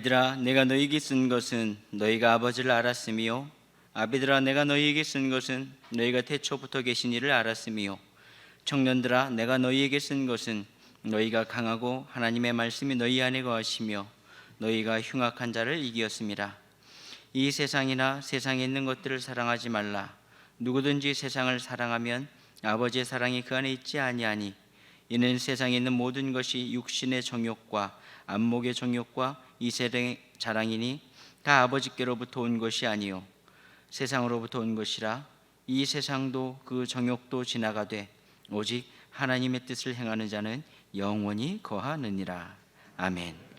아이들아, 내가 너희에게 쓴 것은 너희가 아버지를 알았으며, 아비들아, 내가 너희에게 쓴 것은 너희가 태초부터 계신 이를 알았으며, 청년들아, 내가 너희에게 쓴 것은 너희가 강하고 하나님의 말씀이 너희 안에 거하시며 너희가 흉악한 자를 이기었음이라. 이 세상이나 세상에 있는 것들을 사랑하지 말라. 누구든지 세상을 사랑하면 아버지의 사랑이 그 안에 있지 아니하니, 이는 세상에 있는 모든 것이 육신의 정욕과 안목의 정욕과 이 세상의 자랑이니 다 아버지께로부터 온 것이 아니요 세상으로부터 온 것이라. 이 세상도 그 정욕도 지나가되 오직 하나님의 뜻을 행하는 자는 영원히 거하느니라. 아멘.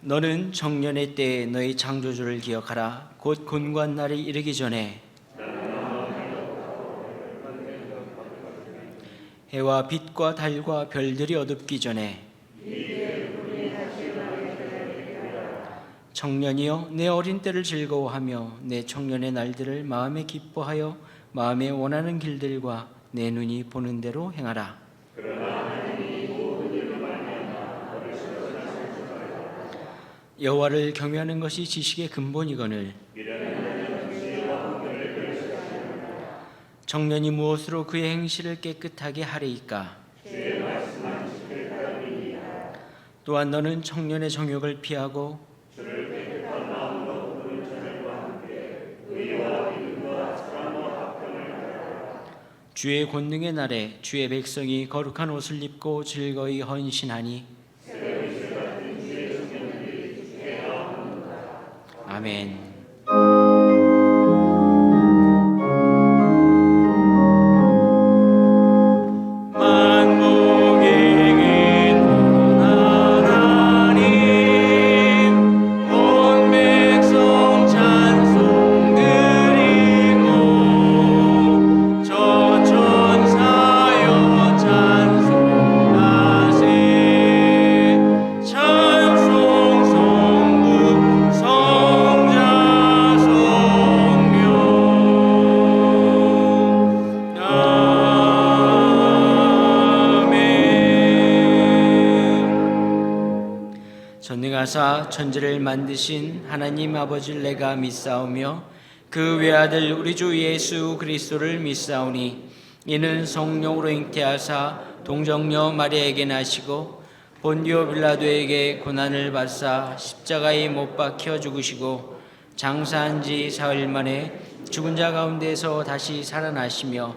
너는 청년의 때에 너희 창조주를 기억하라. 곧 곤고한 날이 이르기 전에 해와 빛과 달과 별들이 어둡기 전에 청년이여, 내 어린 때를 즐거워하며 내 청년의 날들을 마음에 기뻐하여 마음에 원하는 길들과 내 눈이 보는 대로 행하라. 여호와를 경외하는 것이 지식의 근본이거늘 청년이 무엇으로 그의 행실을 깨끗하게 하리이까? 또한 너는 청년의 정욕을 피하고 주의 권능의 날에 주의 백성이 거룩한 옷을 입고 즐거이 헌신하니 아멘. 온 백성 찬송 드리고 전능하사 천지를 만드신 하나님 아버지를 내가 믿사오며 그 외아들 우리 주 예수 그리스도를 믿사오니 이는 성령으로 잉태하사 동정녀 마리아에게 나시고 본디오 빌라도에게 고난을 받사 십자가에 못 박혀 죽으시고 장사한 지 사흘 만에 죽은 자 가운데서 다시 살아나시며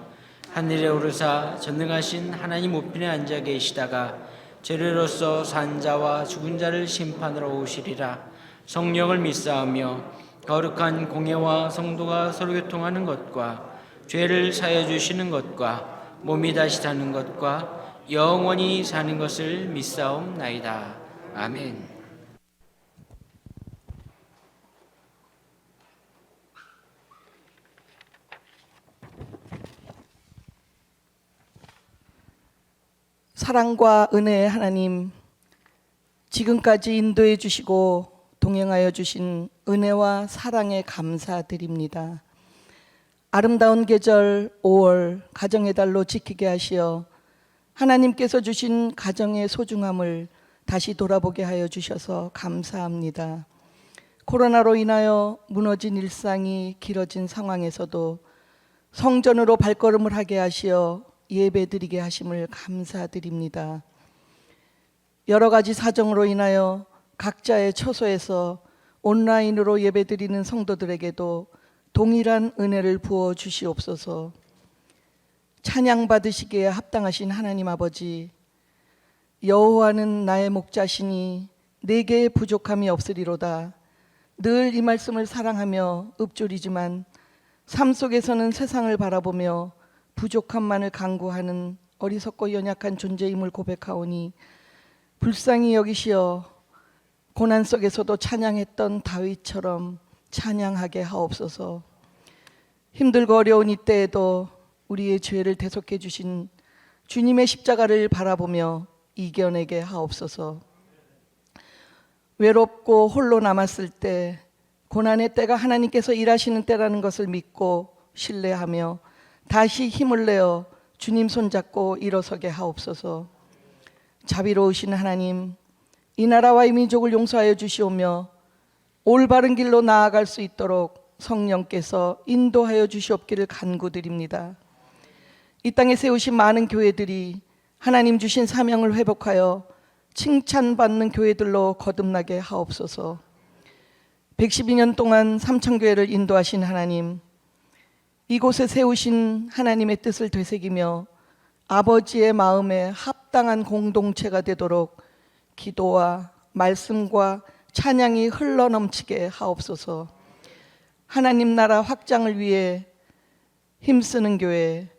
하늘에 오르사 전능하신 하나님 우편에 앉아 계시다가 죄로서 산 자와 죽은 자를 심판하러 오시리라. 성령을 믿사오며 거룩한 공예와 성도가 서로 교통하는 것과 죄를 사여 주시는 것과 몸이 다시 사는 것과 영원히 사는 것을 믿사옵나이다. 아멘. 사랑과 은혜의 하나님, 지금까지 인도해 주시고 동행하여 주신 은혜와 사랑에 감사드립니다. 아름다운 계절 5월 가정의 달로 지키게 하시어 하나님께서 주신 가정의 소중함을 다시 돌아보게 하여 주셔서 감사합니다. 코로나로 인하여 무너진 일상이 길어진 상황에서도 성전으로 발걸음을 하게 하시어 예배드리게 하심을 감사드립니다. 여러 가지 사정으로 인하여 각자의 처소에서 온라인으로 예배드리는 성도들에게도 동일한 은혜를 부어 주시옵소서. 찬양 받으시기에 합당하신 하나님 아버지, 여호와는 나의 목자시니 내게 부족함이 없으리로다. 늘 이 말씀을 사랑하며 읊조리지만 삶 속에서는 세상을 바라보며 부족함만을 간구하는 어리석고 연약한 존재임을 고백하오니 불쌍히 여기시어 고난 속에서도 찬양했던 다윗처럼 찬양하게 하옵소서. 힘들고 어려운 이때에도 우리의 죄를 대속해 주신 주님의 십자가를 바라보며 이겨내게 하옵소서. 외롭고 홀로 남았을 때 고난의 때가 하나님께서 일하시는 때라는 것을 믿고 신뢰하며 다시 힘을 내어 주님 손잡고 일어서게 하옵소서. 자비로우신 하나님, 이 나라와 이 민족을 용서하여 주시오며 올바른 길로 나아갈 수 있도록 성령께서 인도하여 주시옵기를 간구드립니다. 이 땅에 세우신 많은 교회들이 하나님 주신 사명을 회복하여 칭찬받는 교회들로 거듭나게 하옵소서. 112년 동안 삼천교회를 인도하신 하나님, 이곳에 세우신 하나님의 뜻을 되새기며 아버지의 마음에 합당한 공동체가 되도록 기도와 말씀과 찬양이 흘러넘치게 하옵소서. 하나님 나라 확장을 위해 힘쓰는 교회,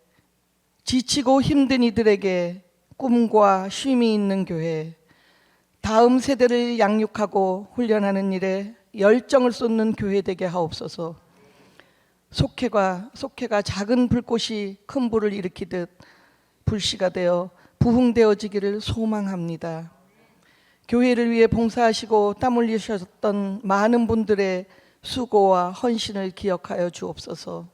지치고 힘든 이들에게 꿈과 쉼이 있는 교회, 다음 세대를 양육하고 훈련하는 일에 열정을 쏟는 교회 되게 하옵소서. 속회가 작은 불꽃이 큰 불을 일으키듯 불씨가 되어 부흥되어지기를 소망합니다. 교회를 위해 봉사하시고 땀 흘리셨던 많은 분들의 수고와 헌신을 기억하여 주옵소서.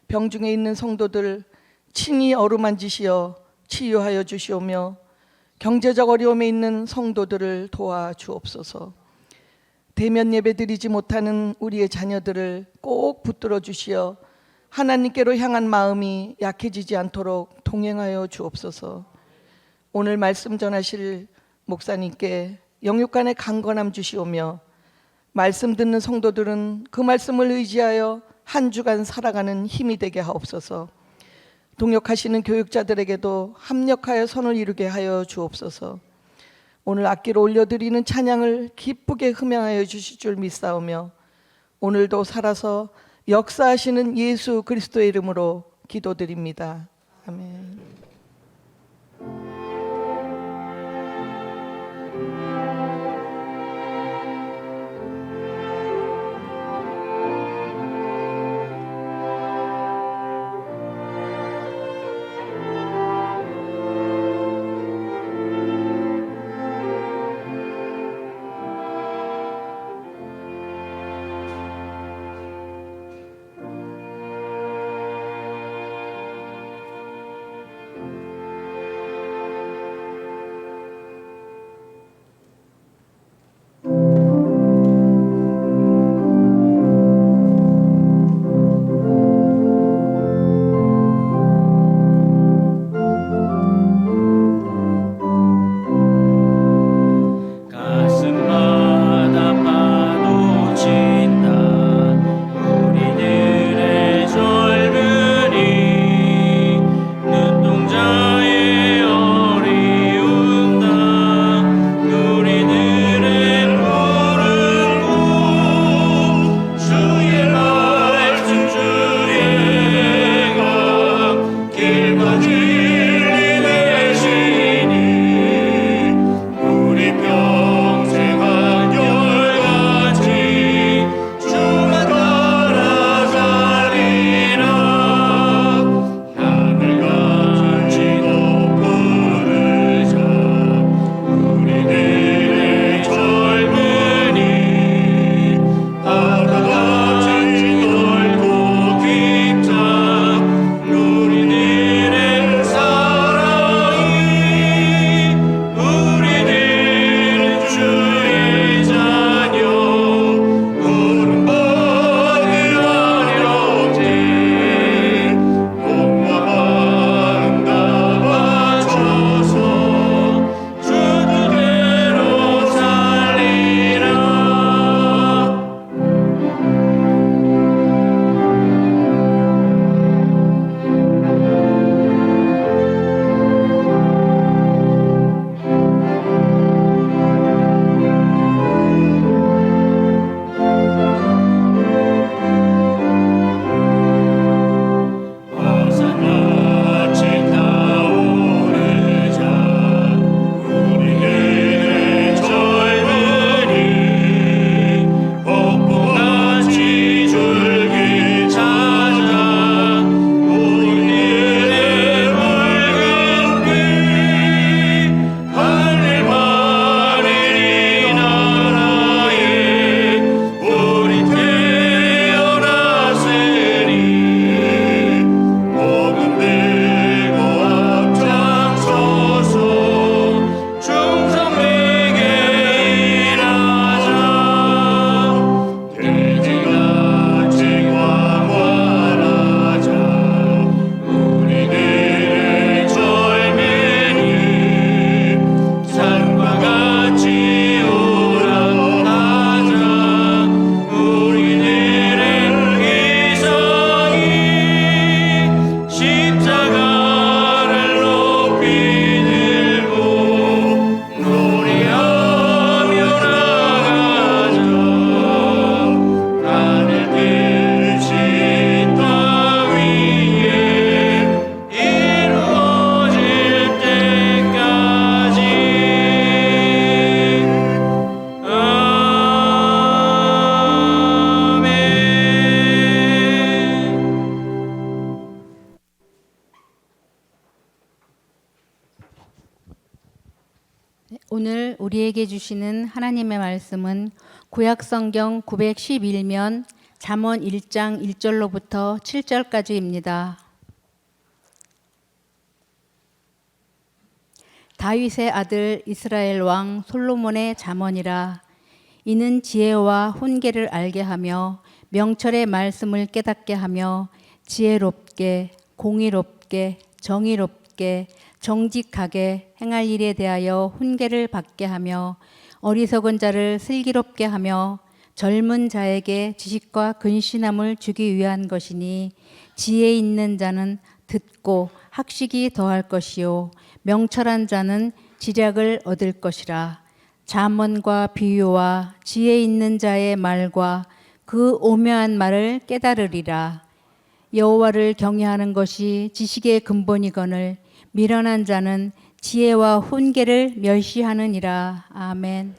병중에 있는 성도들 친히 어루만지시어 치유하여 주시오며 경제적 어려움에 있는 성도들을 도와주옵소서. 대면 예배 드리지 못하는 우리의 자녀들을 꼭 붙들어 주시어 하나님께로 향한 마음이 약해지지 않도록 동행하여 주옵소서. 오늘 말씀 전하실 목사님께 영육간의 강건함 주시오며 말씀 듣는 성도들은 그 말씀을 의지하여 한 주간 살아가는 힘이 되게 하옵소서. 동역하시는 교육자들에게도 합력하여 선을 이루게 하여 주옵소서. 오늘 악기로 올려드리는 찬양을 기쁘게 흠양하여 주실 줄 믿사오며 오늘도 살아서 역사하시는 예수 그리스도의 이름으로 기도드립니다. 아멘. 오늘 우리에게 주시는 하나님의 말씀은 구약성경 911면 잠언 1장 1절로부터 7절까지입니다. 다윗의 아들 이스라엘 왕 솔로몬의 잠언이라. 이는 지혜와 훈계를 알게 하며 명철의 말씀을 깨닫게 하며 지혜롭게 공의롭게 정의롭게 정직하게 행할 일에 대하여 훈계를 받게 하며 어리석은 자를 슬기롭게 하며 젊은 자에게 지식과 근신함을 주기 위한 것이니 지혜 있는 자는 듣고 학식이 더할 것이요 명철한 자는 지략을 얻을 것이라. 잠언과 비유와 지혜 있는 자의 말과 그 오묘한 말을 깨달으리라. 여호와를 경외하는 것이 지식의 근본이거늘 미련한 자는 지혜와 훈계를 멸시하느니라. 아멘.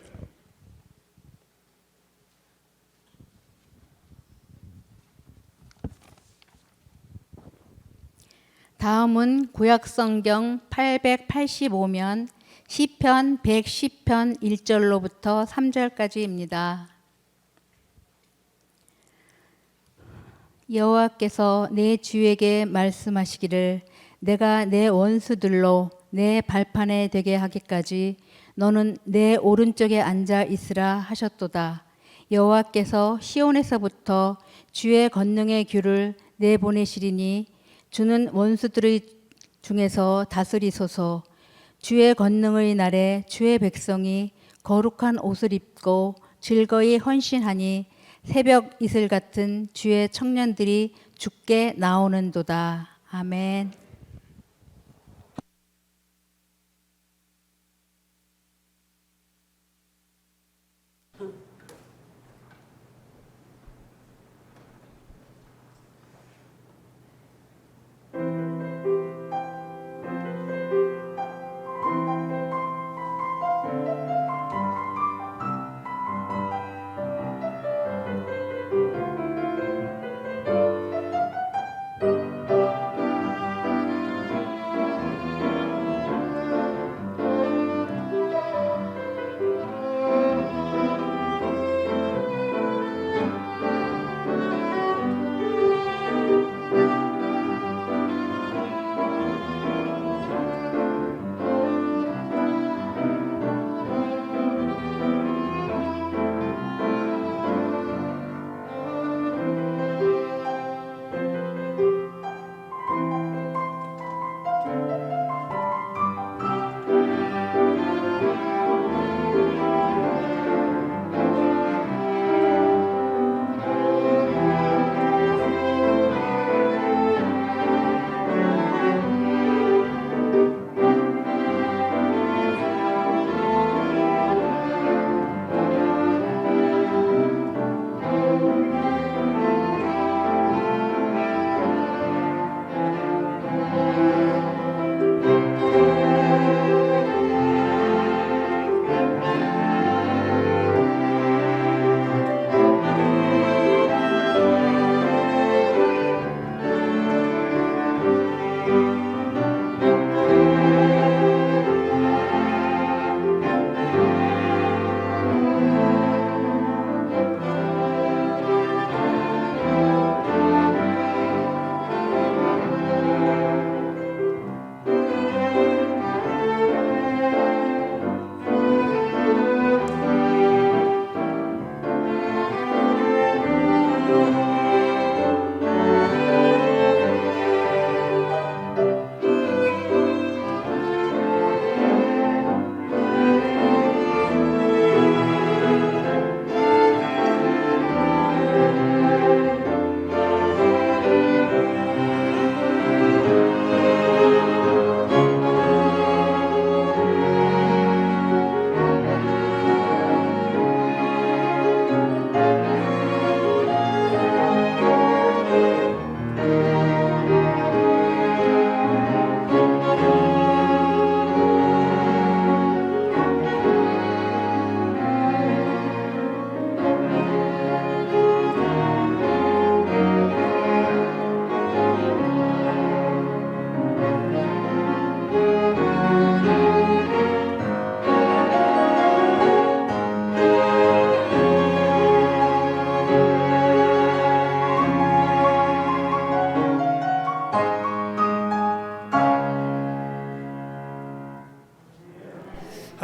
다음은 구약성경 885면 시편 110편 1절로부터 3절까지입니다. 여호와께서 내 주에게 말씀하시기를 내가 내 원수들로 내 발판에 되게 하기까지 너는 내 오른쪽에 앉아 있으라 하셨도다. 여호와께서 시온에서부터 주의 권능의 규를 내보내시리니 주는 원수들 중에서 다스리소서. 주의 권능의 날에 주의 백성이 거룩한 옷을 입고 즐거이 헌신하니 새벽 이슬 같은 주의 청년들이 주께 나오는도다. 아멘.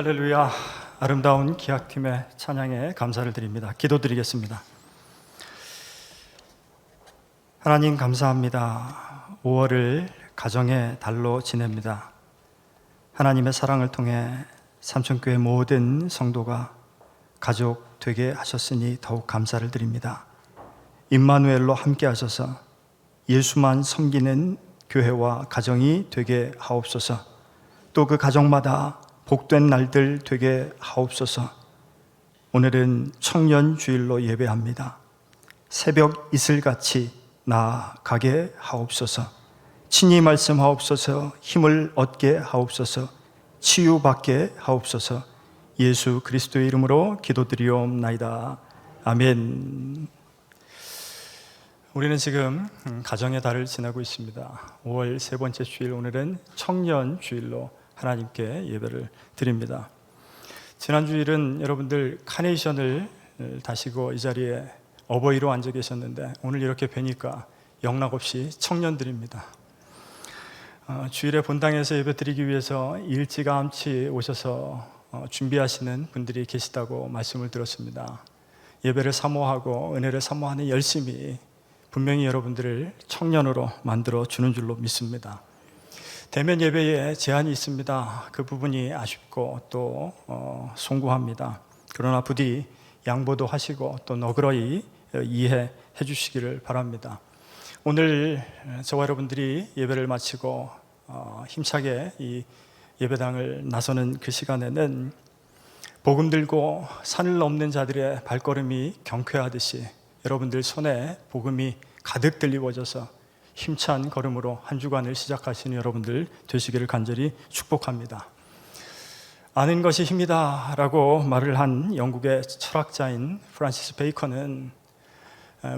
할렐루야. 아름다운 기악팀의 찬양에 감사를 드립니다. 기도드리겠습니다. 하나님 감사합니다. 5월을 가정의 달로 지냅니다. 하나님의 사랑을 통해 삼천교회 모든 성도가 가족 되게 하셨으니 더욱 감사를 드립니다. 임마누엘로 함께 하셔서 예수만 섬기는 교회와 가정이 되게 하옵소서. 또 그 가정마다 복된 날들 되게 하옵소서. 오늘은 청년 주일로 예배합니다. 새벽 이슬같이 나아가게 하옵소서. 친히 말씀하옵소서. 힘을 얻게 하옵소서. 치유받게 하옵소서. 예수 그리스도의 이름으로 기도드리옵나이다. 아멘. 우리는 지금 가정의 달을 지나고 있습니다. 5월 세 번째 주일, 오늘은 청년 주일로 하나님께 예배를 드립니다. 지난 주일은 여러분들 카네이션을 다시고 이 자리에 어버이로 앉아 계셨는데, 오늘 이렇게 뵈니까 영락없이 청년들입니다. 주일에 본당에서 예배 드리기 위해서 일찌감치 오셔서 준비하시는 분들이 계시다고 말씀을 들었습니다. 예배를 사모하고 은혜를 사모하는 열심이 분명히 여러분들을 청년으로 만들어 주는 줄로 믿습니다. 대면 예배에 제한이 있습니다. 그 부분이 아쉽고 또 송구합니다. 그러나 부디 양보도 하시고 또 너그러이 이해해 주시기를 바랍니다. 오늘 저와 여러분들이 예배를 마치고 힘차게 이 예배당을 나서는 그 시간에는 복음 들고 산을 넘는 자들의 발걸음이 경쾌하듯이 여러분들 손에 복음이 가득 들리워져서 힘찬 걸음으로 한 주간을 시작하시는 여러분들 되시기를 간절히 축복합니다. 아는 것이 힘이다 라고 말을 한 영국의 철학자인 프란시스 베이컨은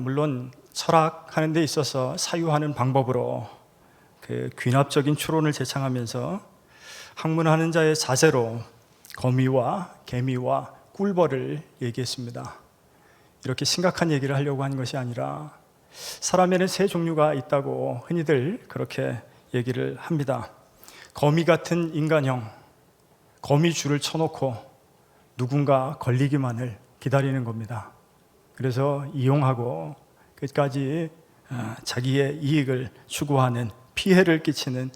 물론 철학하는 데 있어서 사유하는 방법으로 그 귀납적인 추론을 제창하면서 학문하는 자의 자세로 거미와 개미와 꿀벌을 얘기했습니다. 이렇게 심각한 얘기를 하려고 하는 것이 아니라 사람에는 세 종류가 있다고 흔히들 그렇게 얘기를 합니다. 거미 같은 인간형, 거미줄을 쳐놓고 누군가 걸리기만을 기다리는 겁니다. 그래서 이용하고 끝까지 자기의 이익을 추구하는, 피해를 끼치는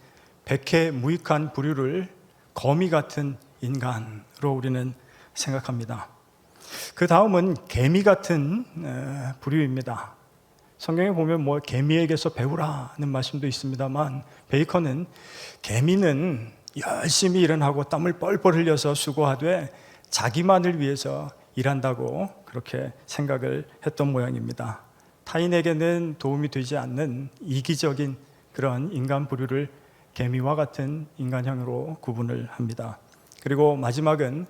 백해무익한 부류를 거미 같은 인간으로 우리는 생각합니다. 그 다음은 개미 같은 부류입니다. 성경에 보면 개미에게서 배우라는 말씀도 있습니다만, 베이컨은 개미는 열심히 일하고 땀을 뻘뻘 흘려서 수고하되 자기만을 위해서 일한다고 그렇게 생각을 했던 모양입니다. 타인에게는 도움이 되지 않는 이기적인 그런 인간 부류를 개미와 같은 인간형으로 구분을 합니다. 그리고 마지막은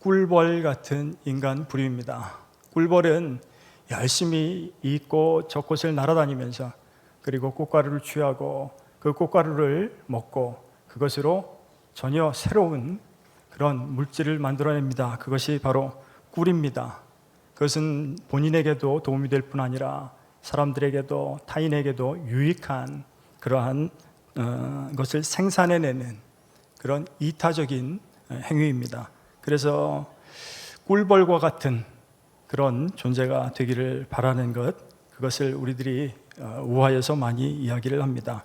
꿀벌 같은 인간 부류입니다. 꿀벌은 열심히 이 꽃 저 꽃을 날아다니면서 그리고 꽃가루를 취하고 그 꽃가루를 먹고 그것으로 전혀 새로운 그런 물질을 만들어냅니다. 그것이 바로 꿀입니다. 그것은 본인에게도 도움이 될 뿐 아니라 사람들에게도 타인에게도 유익한 그러한 것을 생산해내는 그런 이타적인 행위입니다. 그래서 꿀벌과 같은 그런 존재가 되기를 바라는 것, 그것을 우리들이 우화해서 많이 이야기를 합니다.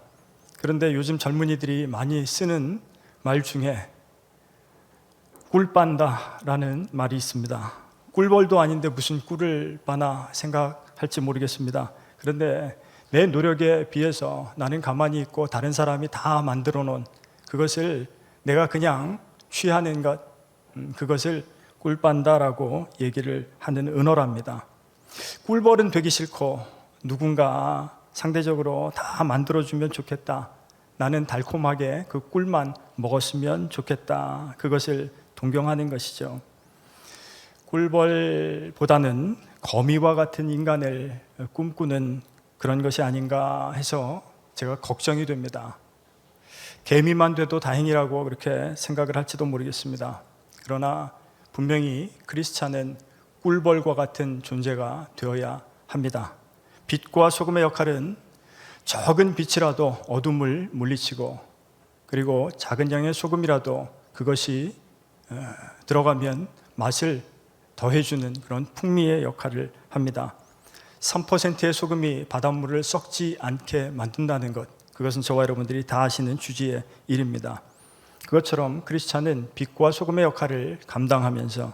그런데 요즘 젊은이들이 많이 쓰는 말 중에 꿀빤다라는 말이 있습니다. 꿀벌도 아닌데 무슨 꿀을 빠나 생각할지 모르겠습니다. 그런데 내 노력에 비해서 나는 가만히 있고 다른 사람이 다 만들어 놓은 그것을 내가 그냥 취하는 것, 그것을 꿀빤다라고 얘기를 하는 은어랍니다. 꿀벌은 되기 싫고 누군가 상대적으로 다 만들어주면 좋겠다. 나는 달콤하게 그 꿀만 먹었으면 좋겠다. 그것을 동경하는 것이죠. 꿀벌보다는 거미와 같은 인간을 꿈꾸는 그런 것이 아닌가 해서 제가 걱정이 됩니다. 개미만 돼도 다행이라고 그렇게 생각을 할지도 모르겠습니다. 그러나 분명히 크리스찬은 꿀벌과 같은 존재가 되어야 합니다. 빛과 소금의 역할은 적은 빛이라도 어둠을 물리치고, 그리고 작은 양의 소금이라도 그것이 들어가면 맛을 더해주는 그런 풍미의 역할을 합니다. 3%의 소금이 바닷물을 썩지 않게 만든다는 것, 그것은 저와 여러분들이 다 아시는 주지의 일입니다. 그것처럼 크리스찬은 빛과 소금의 역할을 감당하면서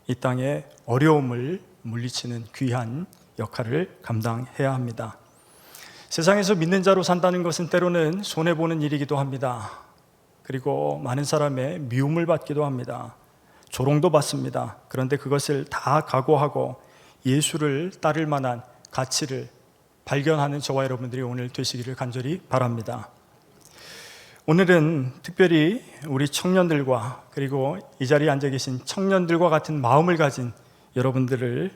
이 땅의 어려움을 물리치는 귀한 역할을 감당해야 합니다. 세상에서 믿는 자로 산다는 것은 때로는 손해보는 일이기도 합니다. 그리고 많은 사람의 미움을 받기도 합니다. 조롱도 받습니다. 그런데 그것을 다 각오하고 예수를 따를 만한 가치를 발견하는 저와 여러분들이 오늘 되시기를 간절히 바랍니다. 오늘은 특별히 우리 청년들과 그리고 이 자리에 앉아 계신 청년들과 같은 마음을 가진 여러분들을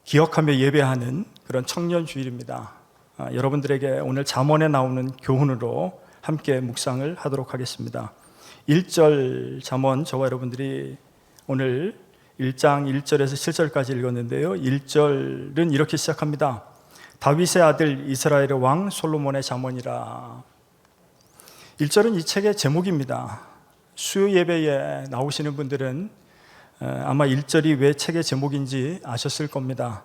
기억하며 예배하는 그런 청년 주일입니다. 여러분들에게 오늘 잠언에 나오는 교훈으로 함께 묵상을 하도록 하겠습니다. 1절 잠언, 저와 여러분들이 오늘 1장 1절에서 7절까지 읽었는데요. 1절은 이렇게 시작합니다. 다윗의 아들 이스라엘의 왕 솔로몬의 잠언이라. 1절은 이 책의 제목입니다. 수요 예배에 나오시는 분들은 아마 1절이 왜 책의 제목인지 아셨을 겁니다.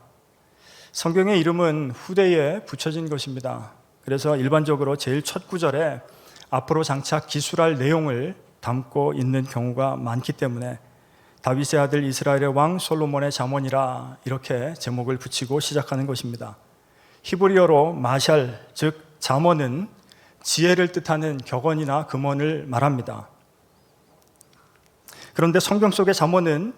성경의 이름은 후대에 붙여진 것입니다. 그래서 일반적으로 제일 첫 구절에 앞으로 장차 기술할 내용을 담고 있는 경우가 많기 때문에 다윗의 아들 이스라엘의 왕 솔로몬의 잠언이라 이렇게 제목을 붙이고 시작하는 것입니다. 히브리어로 마샬, 즉 잠언은 지혜를 뜻하는 격언이나 금언을 말합니다. 그런데 성경 속의 잠언은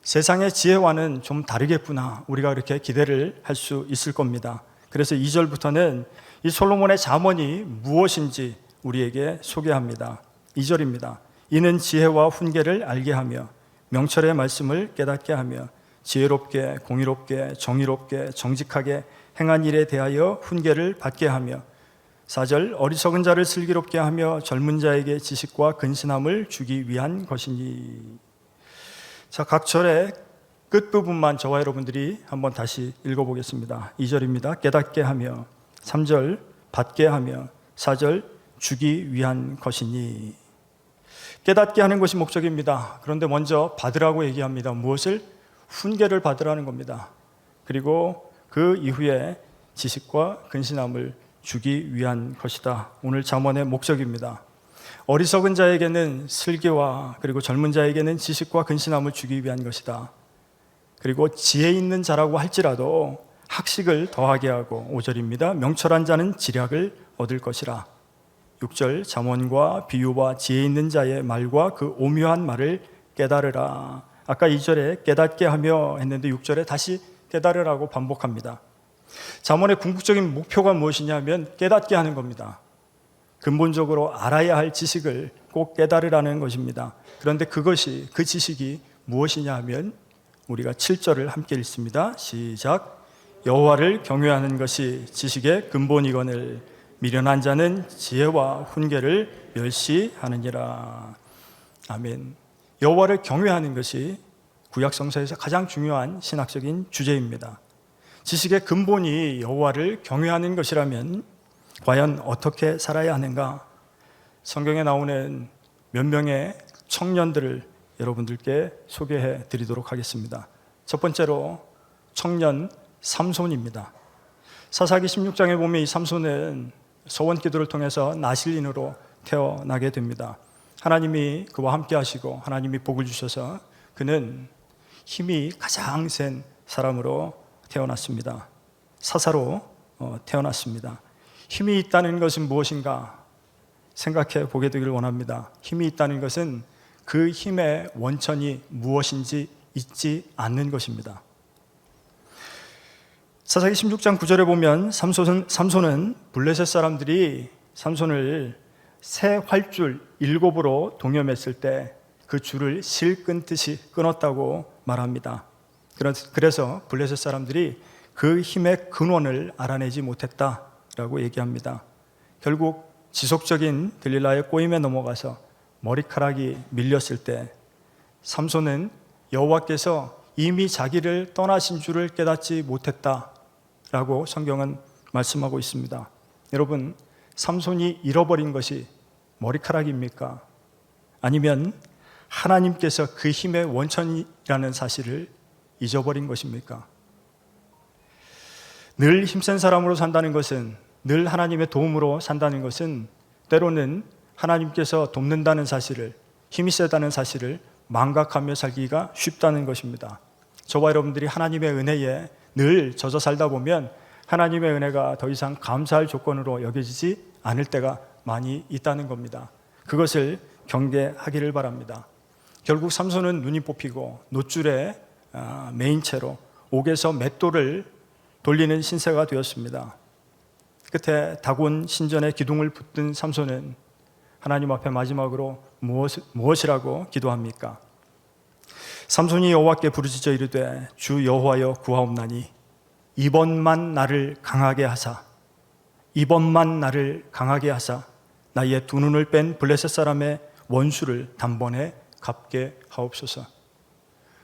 세상의 지혜와는 좀 다르겠구나, 우리가 그렇게 기대를 할 수 있을 겁니다. 그래서 2절부터는 이 솔로몬의 잠언이 무엇인지 우리에게 소개합니다. 2절입니다. 이는 지혜와 훈계를 알게 하며 명철의 말씀을 깨닫게 하며 지혜롭게 공의롭게 정의롭게 정직하게 행한 일에 대하여 훈계를 받게 하며 4절 어리석은 자를 슬기롭게 하며 젊은 자에게 지식과 근신함을 주기 위한 것이니. 자, 각 절의 끝부분만 저와 여러분들이 한번 다시 읽어보겠습니다. 2절입니다. 깨닫게 하며, 3절 받게 하며, 4절 주기 위한 것이니. 깨닫게 하는 것이 목적입니다. 그런데 먼저 받으라고 얘기합니다. 무엇을? 훈계를 받으라는 겁니다. 그리고 그 이후에 지식과 근신함을 주기 위한 것이다. 오늘 잠언의 목적입니다. 어리석은 자에게는 슬기와 그리고 젊은 자에게는 지식과 근신함을 주기 위한 것이다. 그리고 지혜 있는 자라고 할지라도 학식을 더하게 하고 5절입니다. 명철한 자는 지략을 얻을 것이라. 6절 잠언과 비유와 지혜 있는 자의 말과 그 오묘한 말을 깨달으라. 아까 2절에 깨닫게 하며 했는데 6절에 다시 깨달으라고 반복합니다. 잠언의 궁극적인 목표가 무엇이냐면 깨닫게 하는 겁니다. 근본적으로 알아야 할 지식을 꼭 깨달으라는 것입니다. 그런데 그 지식이 무엇이냐 하면 우리가 7절을 함께 읽습니다. 시작. 여호와를 경외하는 것이 지식의 근본이거늘 미련한 자는 지혜와 훈계를 멸시하느니라. 아멘. 여호와를 경외하는 것이 구약 성서에서 가장 중요한 신학적인 주제입니다. 지식의 근본이 여호와를 경외하는 것이라면 과연 어떻게 살아야 하는가? 성경에 나오는 몇 명의 청년들을 여러분들께 소개해 드리도록 하겠습니다. 첫 번째로 청년 삼손입니다. 사사기 16장에 보면 이 삼손은 서원 기도를 통해서 나실인으로 태어나게 됩니다. 하나님이 그와 함께 하시고 하나님이 복을 주셔서 그는 힘이 가장 센 사람으로 태어났습니다. 사사로 태어났습니다. 힘이 있다는 것은 무엇인가 생각해 보게 되기를 원합니다. 힘이 있다는 것은 그 힘의 원천이 무엇인지 잊지 않는 것입니다. 사사기 16장 9절에 보면 삼손은 블레셋 사람들이 삼손을 새 활줄 7으로 동여맸을 때 그 줄을 실 끊듯이 끊었다고 말합니다. 그래서 블레셋 사람들이 그 힘의 근원을 알아내지 못했다라고 얘기합니다. 결국 지속적인 들릴라의 꼬임에 넘어가서 머리카락이 밀렸을 때 삼손은 여호와께서 이미 자기를 떠나신 줄을 깨닫지 못했다라고 성경은 말씀하고 있습니다. 여러분, 삼손이 잃어버린 것이 머리카락입니까? 아니면 하나님께서 그 힘의 원천이라는 사실을 잊어버린 것입니까? 늘 힘센 사람으로 산다는 것은, 늘 하나님의 도움으로 산다는 것은 때로는 하나님께서 돕는다는 사실을, 힘이 세다는 사실을 망각하며 살기가 쉽다는 것입니다. 저와 여러분들이 하나님의 은혜에 늘 젖어 살다 보면 하나님의 은혜가 더 이상 감사할 조건으로 여겨지지 않을 때가 많이 있다는 겁니다. 그것을 경계하기를 바랍니다. 결국 삼손은 눈이 뽑히고 노줄에 메인 채로 옥에서 맷돌을 돌리는 신세가 되었습니다. 끝에 다곤 신전에 기둥을 붙든 삼손은 하나님 앞에 마지막으로 무엇이라고 기도합니까? 삼손이 여호와께 부르짖어 이르되 주 여호와여 구하옵나니 이번만 나를 강하게 하사, 이번만 나를 강하게 하사 나의 두 눈을 뺀 블레셋 사람의 원수를 단번에 갚게 하옵소서.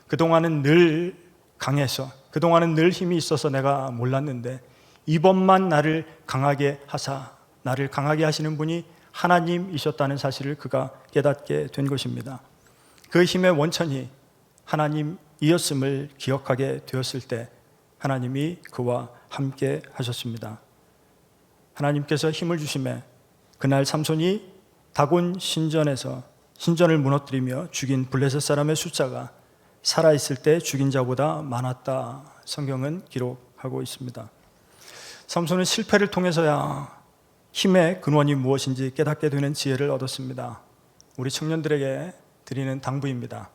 그동안은 늘 강해서, 그동안은 늘 힘이 있어서 내가 몰랐는데 이번만 나를 강하게 하사, 나를 강하게 하시는 분이 하나님이셨다는 사실을 그가 깨닫게 된 것입니다. 그 힘의 원천이 하나님이었음을 기억하게 되었을 때 하나님이 그와 함께 하셨습니다. 하나님께서 힘을 주심에 그날 삼손이 다곤 신전에서 신전을 무너뜨리며 죽인 블레셋 사람의 숫자가 살아있을 때 죽인 자보다 많았다, 성경은 기록하고 있습니다. 삼손은 실패를 통해서야 힘의 근원이 무엇인지 깨닫게 되는 지혜를 얻었습니다. 우리 청년들에게 드리는 당부입니다.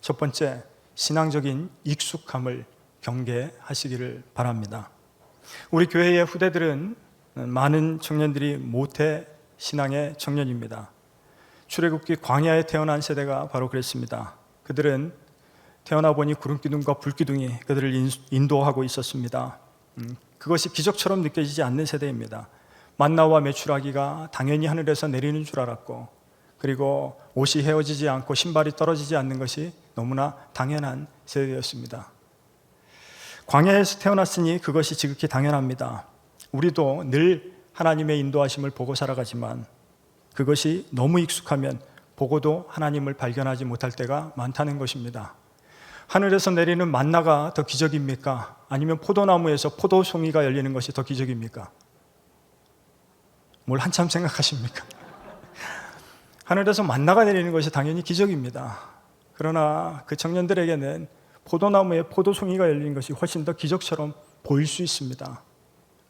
첫 번째, 신앙적인 익숙함을 경계하시기를 바랍니다. 우리 교회의 후대들은 많은 청년들이 모태 신앙의 청년입니다. 출애굽기 광야에 태어난 세대가 바로 그랬습니다. 그들은 태어나 보니 구름기둥과 불기둥이 그들을 인도하고 있었습니다. 그것이 기적처럼 느껴지지 않는 세대입니다. 만나와 메추라기가 당연히 하늘에서 내리는 줄 알았고, 그리고 옷이 헤어지지 않고 신발이 떨어지지 않는 것이 너무나 당연한 세대였습니다. 광야에서 태어났으니 그것이 지극히 당연합니다. 우리도 늘 하나님의 인도하심을 보고 살아가지만 그것이 너무 익숙하면 보고도 하나님을 발견하지 못할 때가 많다는 것입니다. 하늘에서 내리는 만나가 더 기적입니까? 아니면 포도나무에서 포도송이가 열리는 것이 더 기적입니까? 뭘 한참 생각하십니까? 하늘에서 만나가 내리는 것이 당연히 기적입니다. 그러나 그 청년들에게는 포도나무에 포도송이가 열리는 것이 훨씬 더 기적처럼 보일 수 있습니다.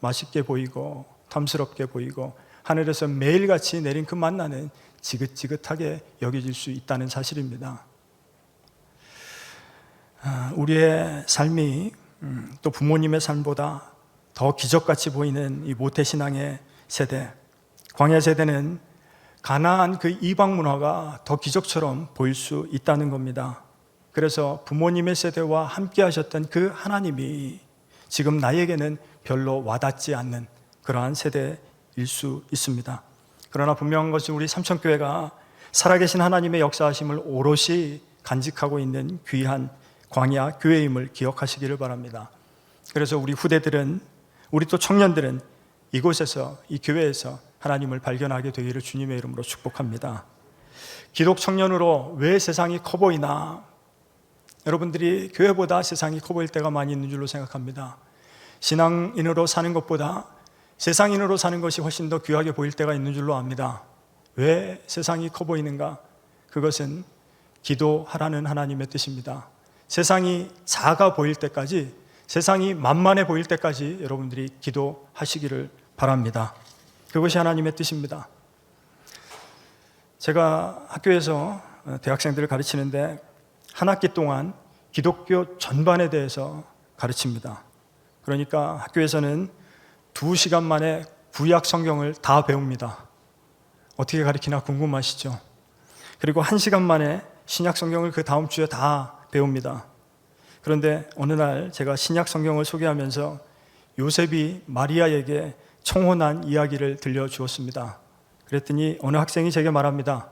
맛있게 보이고 탐스럽게 보이고 하늘에서 매일같이 내린 그 만나는 지긋지긋하게 여겨질 수 있다는 사실입니다. 우리의 삶이 또 부모님의 삶보다 더 기적같이 보이는 이 모태신앙의 세대, 광야 세대는 가나안 그 이방 문화가 더 기적처럼 보일 수 있다는 겁니다. 그래서 부모님의 세대와 함께 하셨던 그 하나님이 지금 나에게는 별로 와닿지 않는 그러한 세대일 수 있습니다. 그러나 분명한 것은 우리 삼천교회가 살아계신 하나님의 역사하심을 오롯이 간직하고 있는 귀한 광야 교회임을 기억하시기를 바랍니다. 그래서 우리 후대들은, 우리 또 청년들은 이곳에서, 이 교회에서 하나님을 발견하게 되기를 주님의 이름으로 축복합니다. 기독 청년으로 왜 세상이 커 보이나? 여러분들이 교회보다 세상이 커 보일 때가 많이 있는 줄로 생각합니다. 신앙인으로 사는 것보다 세상인으로 사는 것이 훨씬 더 귀하게 보일 때가 있는 줄로 압니다. 왜 세상이 커 보이는가? 그것은 기도하라는 하나님의 뜻입니다. 세상이 작아 보일 때까지, 세상이 만만해 보일 때까지 여러분들이 기도하시기를 바랍니다. 그것이 하나님의 뜻입니다. 제가 학교에서 대학생들을 가르치는데 한 학기 동안 기독교 전반에 대해서 가르칩니다. 그러니까 학교에서는 2시간 만에 구약 성경을 다 배웁니다. 어떻게 가르치나 궁금하시죠? 그리고 1시간 만에 신약 성경을 그 다음 주에 다 배웁니다. 그런데 어느 날 제가 신약 성경을 소개하면서 요셉이 마리아에게 청혼한 이야기를 들려주었습니다. 그랬더니 어느 학생이 제게 말합니다.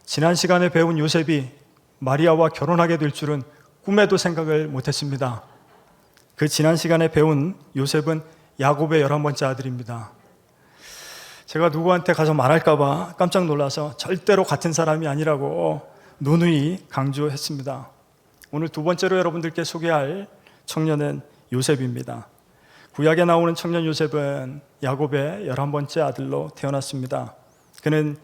지난 시간에 배운 요셉이 마리아와 결혼하게 될 줄은 꿈에도 생각을 못했습니다. 그 지난 시간에 배운 요셉은 야곱의 11번째 아들입니다. 제가 누구한테 가서 말할까봐 깜짝 놀라서 절대로 같은 사람이 아니라고 누누이 강조했습니다. 오늘 두 번째로 여러분들께 소개할 청년은 요셉입니다. 구약에 나오는 청년 요셉은 야곱의 11번째 아들로 태어났습니다. 그는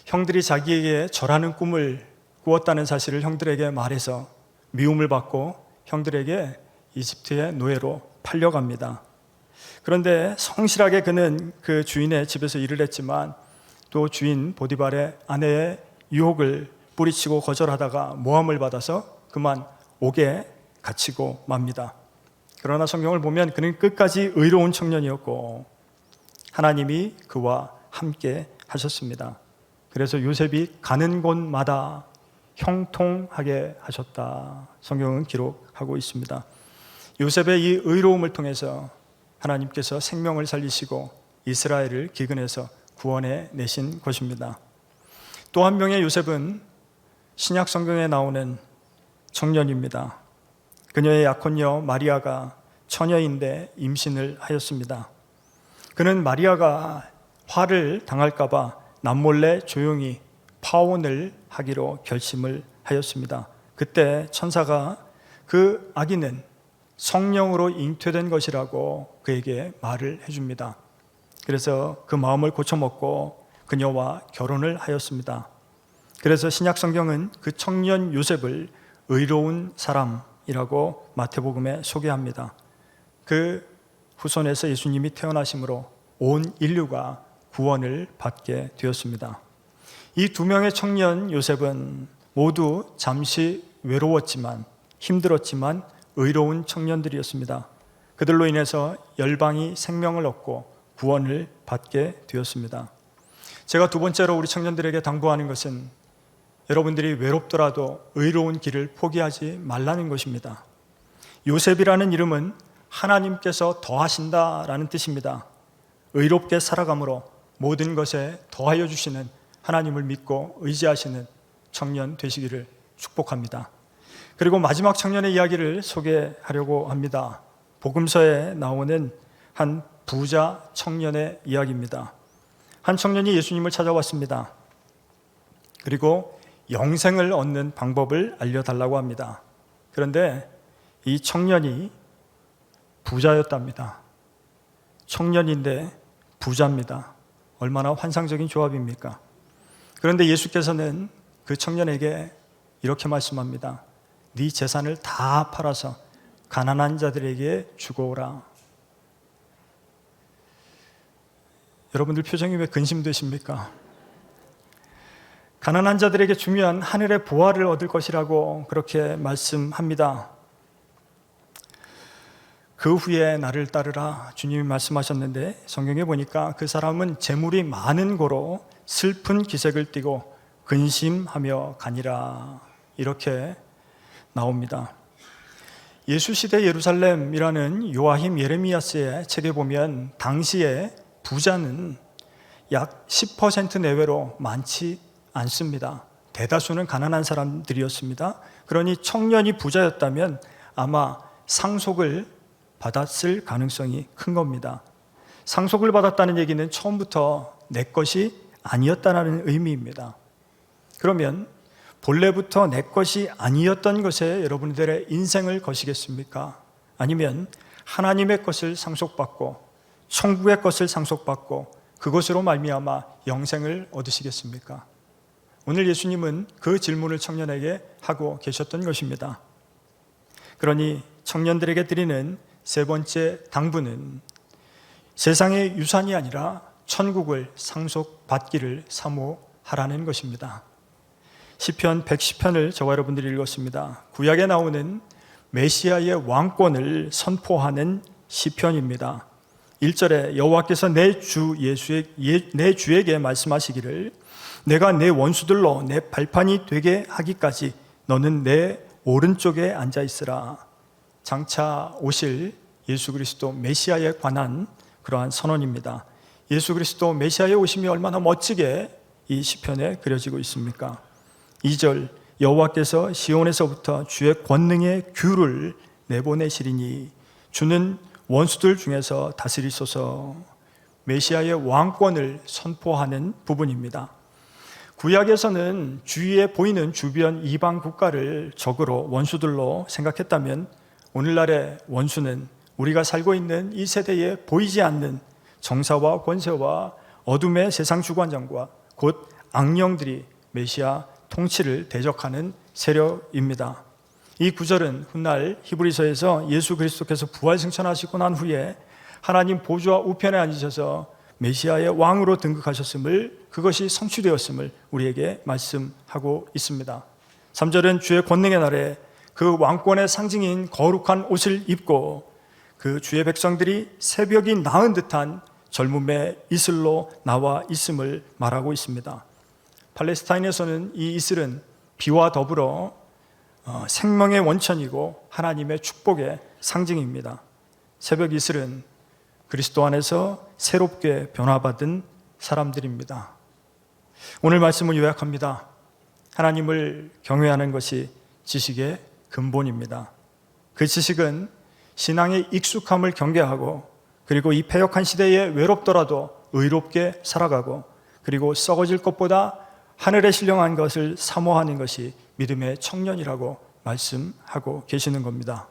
형들이 자기에게 절하는 꿈을 꾸었다는 사실을 형들에게 말해서 미움을 받고 형들에게 이집트의 노예로 팔려갑니다. 그런데 성실하게 그는 그 주인의 집에서 일을 했지만 또 주인 보디발의 아내의 유혹을 뿌리치고 거절하다가 모함을 받아서 그만 옥에 갇히고 맙니다. 그러나 성경을 보면 그는 끝까지 의로운 청년이었고 하나님이 그와 함께 하셨습니다. 그래서 요셉이 가는 곳마다 형통하게 하셨다. 성경은 기록하고 있습니다. 요셉의 이 의로움을 통해서 하나님께서 생명을 살리시고 이스라엘을 기근에서 구원해 내신 것입니다. 또 한 명의 요셉은 신약 성경에 나오는 청년입니다. 그녀의 약혼녀 마리아가 처녀인데 임신을 하였습니다. 그는 마리아가 화를 당할까 봐 남몰래 조용히 파혼을 하기로 결심을 하였습니다. 그때 천사가 그 아기는 성령으로 잉태된 것이라고 그에게 말을 해줍니다. 그래서 그 마음을 고쳐먹고 그녀와 결혼을 하였습니다. 그래서 신약 성경은 그 청년 요셉을 의로운 사람이라고 마태복음에 소개합니다. 그 후손에서 예수님이 태어나심으로 온 인류가 구원을 받게 되었습니다. 이 두 명의 청년 요셉은 모두 잠시 외로웠지만 힘들었지만 의로운 청년들이었습니다. 그들로 인해서 열방이 생명을 얻고 구원을 받게 되었습니다. 제가 두 번째로 우리 청년들에게 당부하는 것은 여러분들이 외롭더라도 의로운 길을 포기하지 말라는 것입니다. 요셉이라는 이름은 하나님께서 더하신다라는 뜻입니다. 의롭게 살아감으로 모든 것에 더하여 주시는 하나님을 믿고 의지하시는 청년 되시기를 축복합니다. 그리고 마지막 청년의 이야기를 소개하려고 합니다. 복음서에 나오는 한 부자 청년의 이야기입니다. 한 청년이 예수님을 찾아왔습니다. 그리고 영생을 얻는 방법을 알려달라고 합니다. 그런데 이 청년이 부자였답니다. 청년인데 부자입니다. 얼마나 환상적인 조합입니까? 그런데 예수께서는 그 청년에게 이렇게 말씀합니다. 네 재산을 다 팔아서 가난한 자들에게 주고 오라. 여러분들 표정이 왜 근심되십니까? 가난한 자들에게 주면 하늘의 보화를 얻을 것이라고 그렇게 말씀합니다. 그 후에 나를 따르라 주님이 말씀하셨는데 성경에 보니까 그 사람은 재물이 많은 고로 슬픈 기색을 띠고 근심하며 가니라 이렇게 나옵니다. 예수 시대 예루살렘이라는 요아힘 예레미야스의 책에 보면 당시에 부자는 약 10% 내외로 많지 않습니다. 대다수는 가난한 사람들이었습니다. 그러니 청년이 부자였다면 아마 상속을 받았을 가능성이 큰 겁니다. 상속을 받았다는 얘기는 처음부터 내 것이 아니었다는 의미입니다. 그러면 본래부터 내 것이 아니었던 것에 여러분들의 인생을 거시겠습니까? 아니면 하나님의 것을 상속받고 천국의 것을 상속받고 그것으로 말미암아 영생을 얻으시겠습니까? 오늘 예수님은 그 질문을 청년에게 하고 계셨던 것입니다. 그러니 청년들에게 드리는 세 번째 당부는 세상의 유산이 아니라 천국을 상속받기를 사모하라는 것입니다. 시편 110편을 저와 여러분들이 읽었습니다. 구약에 나오는 메시아의 왕권을 선포하는 시편입니다. 1절에 여호와께서 내 주에게 말씀하시기를 내가 내 원수들로 내 발판이 되게 하기까지 너는 내 오른쪽에 앉아 있으라. 장차 오실 예수 그리스도 메시아에 관한 그러한 선언입니다. 예수 그리스도 메시아의 오심이 얼마나 멋지게 이 시편에 그려지고 있습니까? 2절 여호와께서 시온에서부터 주의 권능의 규를 내보내시리니 주는 원수들 중에서 다스리소서. 메시아의 왕권을 선포하는 부분입니다. 구약에서는 주위에 보이는 주변 이방 국가를 적으로 원수들로 생각했다면 오늘날의 원수는 우리가 살고 있는 이 세대에 보이지 않는 정사와 권세와 어둠의 세상 주관장과 곧 악령들이 메시아 통치를 대적하는 세력입니다. 이 구절은 훗날 히브리서에서 예수 그리스도께서 부활 승천하시고 난 후에 하나님 보좌 우편에 앉으셔서 메시아의 왕으로 등극하셨음을, 그것이 성취되었음을 우리에게 말씀하고 있습니다. 3절은 주의 권능의 날에 그 왕권의 상징인 거룩한 옷을 입고 그 주의 백성들이 새벽이 나은 듯한 젊음의 이슬로 나와 있음을 말하고 있습니다. 팔레스타인에서는 이 이슬은 비와 더불어 생명의 원천이고 하나님의 축복의 상징입니다. 새벽 이슬은 그리스도 안에서 새롭게 변화받은 사람들입니다. 오늘 말씀을 요약합니다. 하나님을 경외하는 것이 지식의 근본입니다. 그 지식은 신앙의 익숙함을 경계하고, 그리고 이 패역한 시대에 외롭더라도 의롭게 살아가고, 그리고 썩어질 것보다 하늘에 신령한 것을 사모하는 것이 믿음의 청년이라고 말씀하고 계시는 겁니다.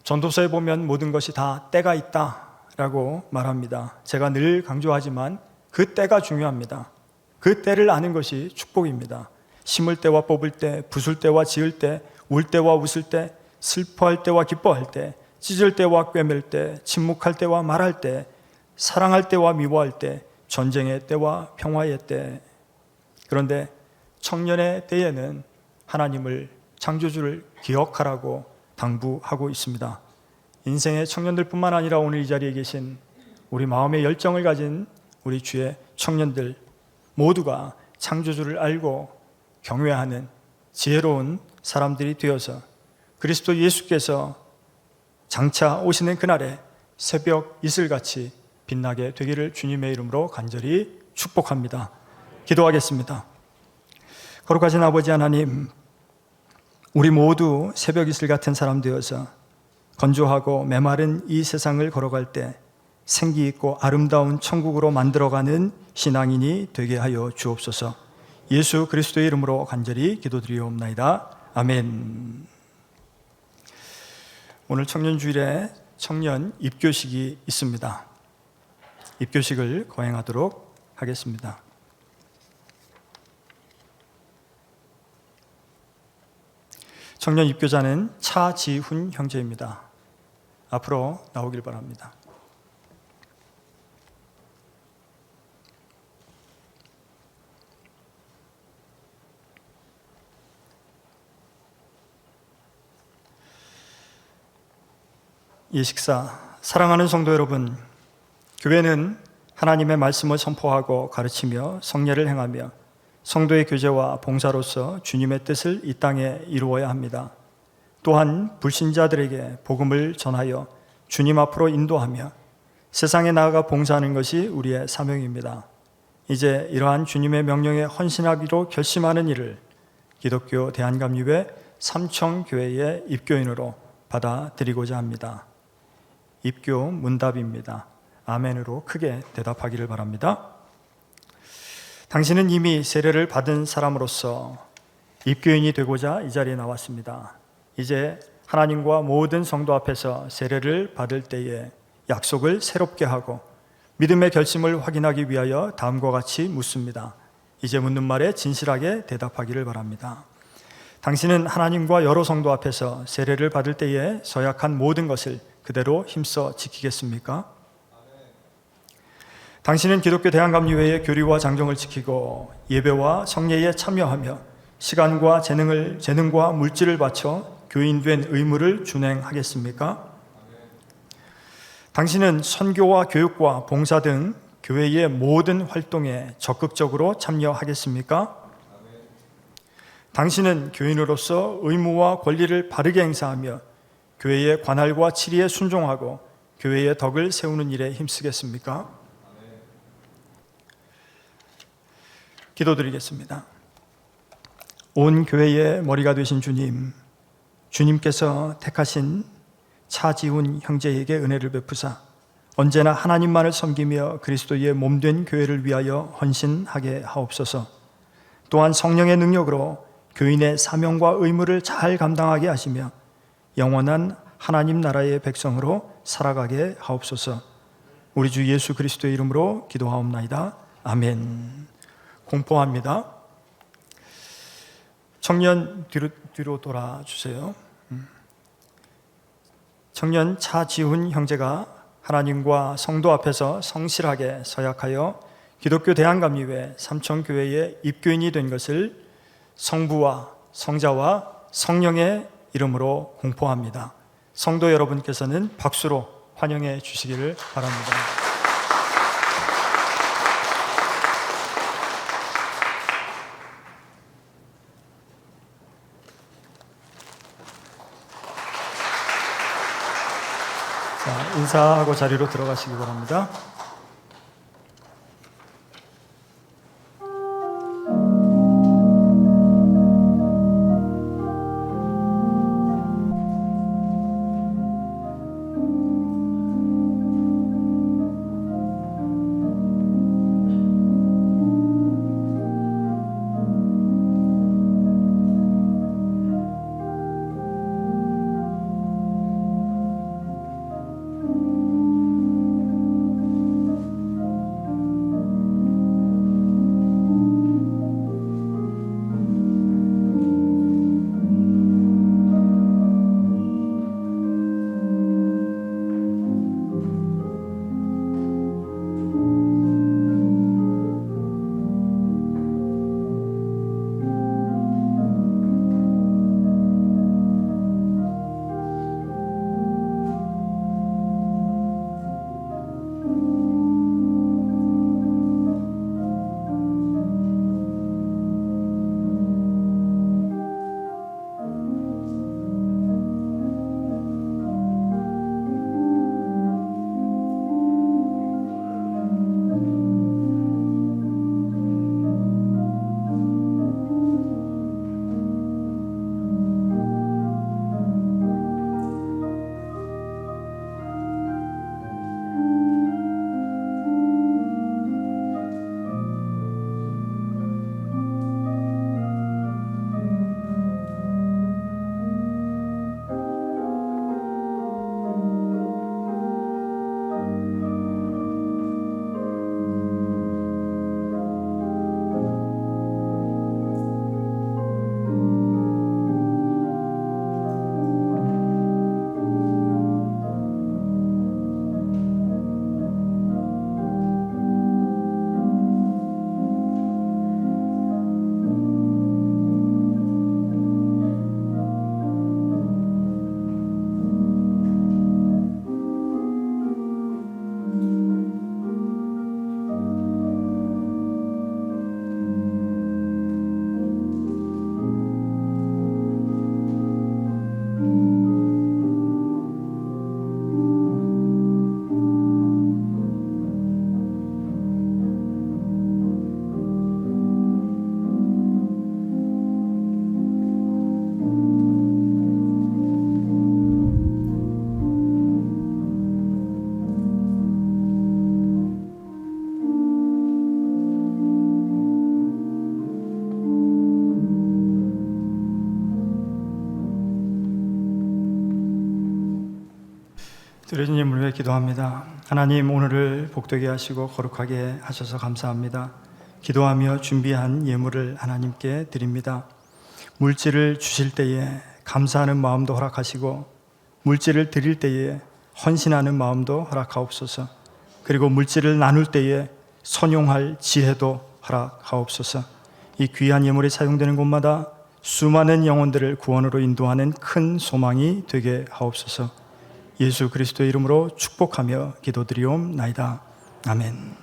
전도서에 보면 모든 것이 다 때가 있다라고 말합니다. 제가 늘 강조하지만 그 때가 중요합니다. 그 때를 아는 것이 축복입니다. 심을 때와 뽑을 때, 부술 때와 지을 때, 울 때와 웃을 때, 슬퍼할 때와 기뻐할 때, 찢을 때와 꿰맬 때, 침묵할 때와 말할 때, 사랑할 때와 미워할 때, 전쟁의 때와 평화의 때. 그런데 청년의 때에는 하나님을, 창조주를 기억하라고 당부하고 있습니다. 인생의 청년들뿐만 아니라 오늘 이 자리에 계신 우리 마음의 열정을 가진 우리 주의 청년들 모두가 창조주를 알고 경외하는 지혜로운 사람들이 되어서 그리스도 예수께서 장차 오시는 그날에 새벽 이슬같이 빛나게 되기를 주님의 이름으로 간절히 축복합니다. 기도하겠습니다. 거룩하신 아버지 하나님, 우리 모두 새벽 이슬 같은 사람 되어서 건조하고 메마른 이 세상을 걸어갈 때 생기 있고 아름다운 천국으로 만들어가는 신앙인이 되게 하여 주옵소서. 예수 그리스도의 이름으로 간절히 기도드리옵나이다. 아멘. 오늘 청년주일에 청년 입교식이 있습니다. 입교식을 거행하도록 하겠습니다. 청년 입교자는 차지훈 형제입니다. 앞으로 나오길 바랍니다. 이 식사, 사랑하는 성도 여러분, 교회는 하나님의 말씀을 선포하고 가르치며 성례를 행하며 성도의 교제와 봉사로서 주님의 뜻을 이 땅에 이루어야 합니다. 또한 불신자들에게 복음을 전하여 주님 앞으로 인도하며 세상에 나아가 봉사하는 것이 우리의 사명입니다. 이제 이러한 주님의 명령에 헌신하기로 결심하는 일을 기독교 대한감리회 삼청교회의 입교인으로 받아들이고자 합니다. 입교 문답입니다. 아멘으로 크게 대답하기를 바랍니다. 당신은 이미 세례를 받은 사람으로서 입교인이 되고자 이 자리에 나왔습니다. 이제 하나님과 모든 성도 앞에서 세례를 받을 때에 약속을 새롭게 하고 믿음의 결심을 확인하기 위하여 다음과 같이 묻습니다. 이제 묻는 말에 진실하게 대답하기를 바랍니다. 당신은 하나님과 여러 성도 앞에서 세례를 받을 때에 서약한 모든 것을 그대로 힘써 지키겠습니까? 당신은 기독교 대한감리회의 교리와 장정을 지키고 예배와 성례에 참여하며 시간과 재능과 물질을 바쳐 교인된 의무를 준행하겠습니까? 당신은 선교와 교육과 봉사 등 교회의 모든 활동에 적극적으로 참여하겠습니까? 당신은 교인으로서 의무와 권리를 바르게 행사하며 교회의 관할과 치리에 순종하고 교회의 덕을 세우는 일에 힘쓰겠습니까? 기도드리겠습니다. 온 교회의 머리가 되신 주님, 주님께서 택하신 차지훈 형제에게 은혜를 베푸사 언제나 하나님만을 섬기며 그리스도의 몸된 교회를 위하여 헌신하게 하옵소서. 또한 성령의 능력으로 교인의 사명과 의무를 잘 감당하게 하시며 영원한 하나님 나라의 백성으로 살아가게 하옵소서. 우리 주 예수 그리스도의 이름으로 기도하옵나이다. 아멘. 공포합니다. 청년 뒤로 돌아주세요. 청년 차지훈 형제가 하나님과 성도 앞에서 성실하게 서약하여 기독교 대한감리회 삼천교회의 입교인이 된 것을 성부와 성자와 성령의 이름으로 공포합니다. 성도 여러분께서는 박수로 환영해 주시기를 바랍니다. 자, 인사하고 자리로 들어가시기 바랍니다. 드려진 예물을 위해 기도합니다. 하나님, 오늘을 복되게 하시고 거룩하게 하셔서 감사합니다. 기도하며 준비한 예물을 하나님께 드립니다. 물질을 주실 때에 감사하는 마음도 허락하시고 물질을 드릴 때에 헌신하는 마음도 허락하옵소서. 그리고 물질을 나눌 때에 선용할 지혜도 허락하옵소서. 이 귀한 예물이 사용되는 곳마다 수많은 영혼들을 구원으로 인도하는 큰 소망이 되게 하옵소서. 예수 그리스도의 이름으로 축복하며 기도드리옵나이다. 아멘.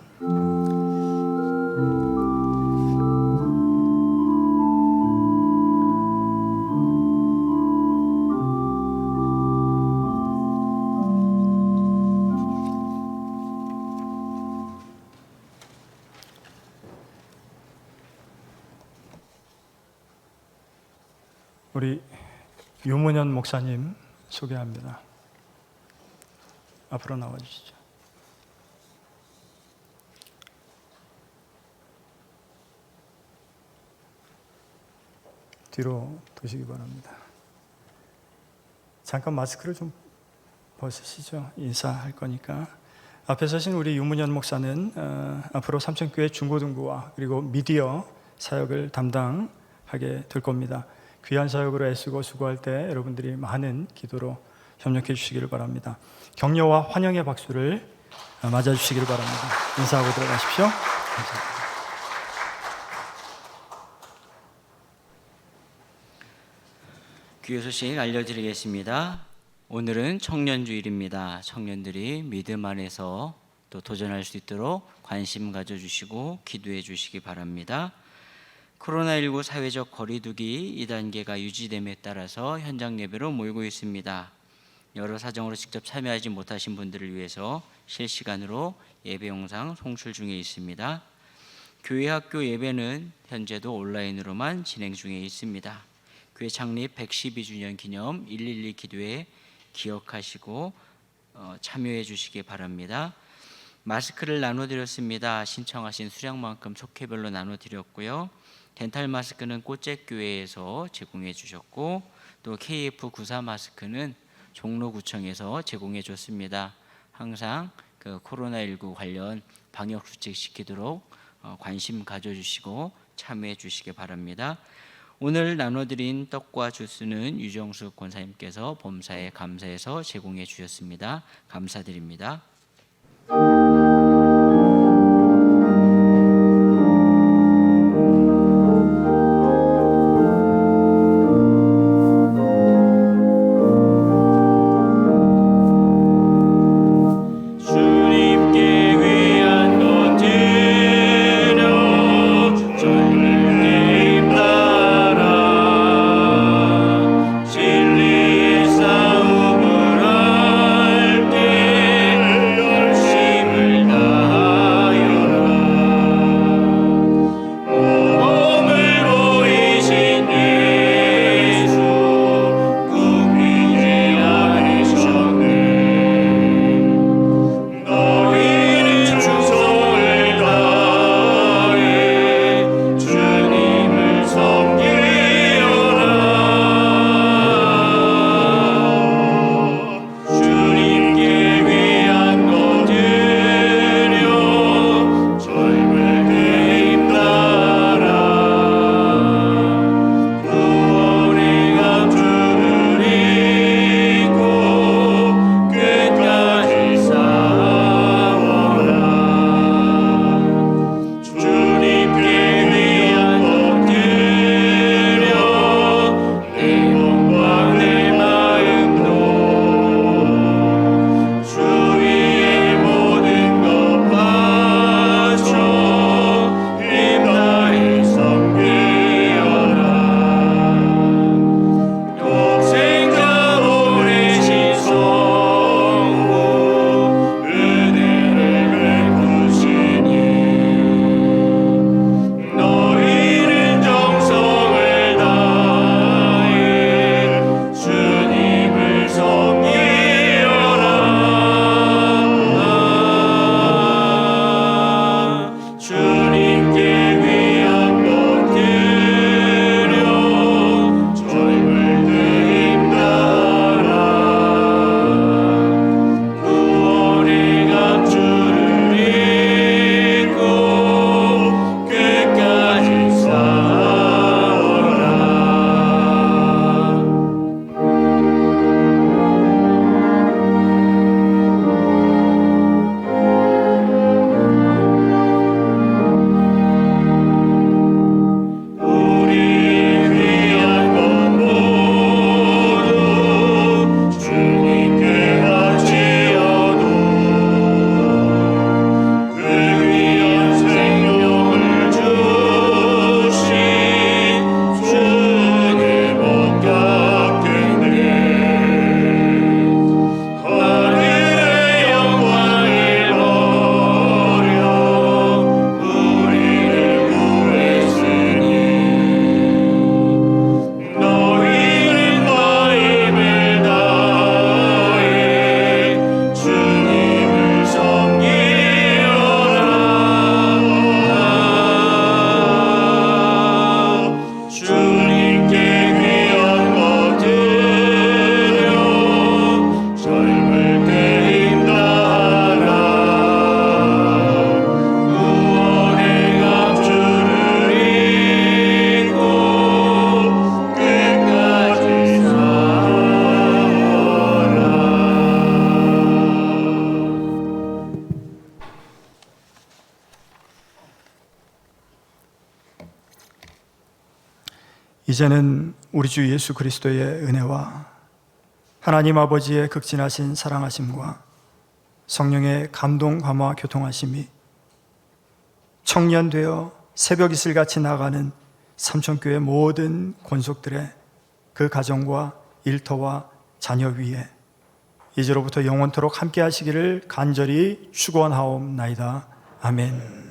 우리 유문현 목사님 소개합니다. 앞으로 나와 주시죠. 뒤로 도시기 바랍니다. 잠깐 마스크를 좀 벗으시죠. 인사할 거니까. 앞에 서신 우리 유문현 목사는 앞으로 삼천교회 중고등부와 그리고 미디어 사역을 담당하게 될 겁니다. 귀한 사역으로 애쓰고 수고할 때 여러분들이 많은 기도로 협력해 주시기를 바랍니다. 격려와 환영의 박수를 맞아 주시기를 바랍니다. 인사하고 들어가십시오. 감사합니다. 귀의 소식 알려드리겠습니다. 오늘은 청년주일입니다. 청년들이 믿음 안에서 또 도전할 수 있도록 관심 가져주시고 기도해 주시기 바랍니다. 코로나19 사회적 거리두기 2단계가 유지됨에 따라서 현장 예배로 모이고 있습니다. 여러 사정으로 직접 참여하지 못하신 분들을 위해서 실시간으로 예배 영상 송출 중에 있습니다. 교회 학교 예배는 현재도 온라인으로만 진행 중에 있습니다. 교회 창립 112주년 기념 112 기도에 기억하시고 참여해 주시기 바랍니다. 마스크를 나눠드렸습니다. 신청하신 수량만큼 속회별로 나눠드렸고요. 덴탈 마스크는 꽃제교회에서 제공해 주셨고 또 KF94 마스크는 종로구청에서 제공해 줬습니다. 항상 그 코로나19 관련 방역 수칙 지키도록 관심 가져주시고 참여해 주시기 바랍니다. 오늘 나눠드린 떡과 주스는 유정숙 권사님께서 범사에 감사해서 제공해 주셨습니다. 감사드립니다. 이제는 우리 주 예수 그리스도의 은혜와 하나님 아버지의 극진하신 사랑하심과 성령의 감동 감화 교통하심이 청년되어 새벽 이슬같이 나가는 삼천교회 모든 권속들의 그 가정과 일터와 자녀 위에 이제로부터 영원토록 함께 하시기를 간절히 축원하옵나이다. 아멘.